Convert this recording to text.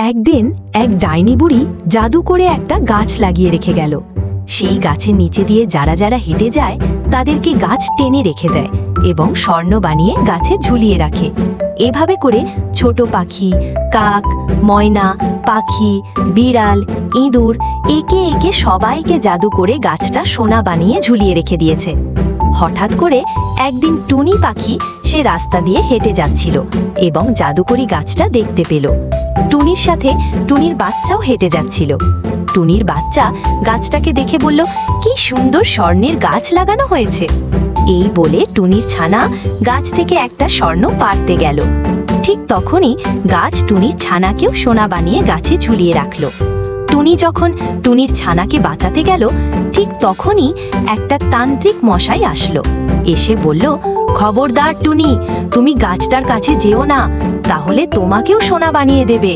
একদিন এক ডাইনি বুড়ি জাদু করে একটা গাছ লাগিয়ে রেখে গেল। সেই গাছের নিচে দিয়ে যারা যারা হেঁটে যায় তাদেরকে গাছ টেনে রেখে দেয় এবং স্বর্ণ বানিয়ে গাছে ঝুলিয়ে রাখে। এভাবে করে ছোট পাখি, কাক, ময়না, পাখি, বিড়াল, ইঁদুর একে একে সবাইকে জাদু করে গাছটা সোনা বানিয়ে ঝুলিয়ে রেখে দিয়েছে। হঠাৎ করে একদিন টুনি পাখি সে রাস্তা দিয়ে হেঁটে যাচ্ছিল এবং জাদুকরি গাছটা দেখতে পেল। টুনির সাথে টুনির বাচ্চাও হেঁটে যাচ্ছিল। টুনির বাচ্চা গাছটাকে দেখে বলল, কি সুন্দর স্বর্ণের গাছ লাগানো হয়েছে। এই বলে টুনির ছানা গাছ থেকে একটা স্বর্ণ পাড়তে গেল। ঠিক তখনই গাছ টুনির ছানাকেও সোনা বানিয়ে গাছে ঝুলিয়ে রাখল। টুনি যখন টুনির ছানাকে বাঁচাতে গেল, ঠিক তখনই একটা তান্ত্রিক মশাই আসলো। এসে বলল, খবরদার টুনি, তুমি গাছটার কাছে যেও না, তাহলে তোমাকেও সোনা বানিয়ে দেবে।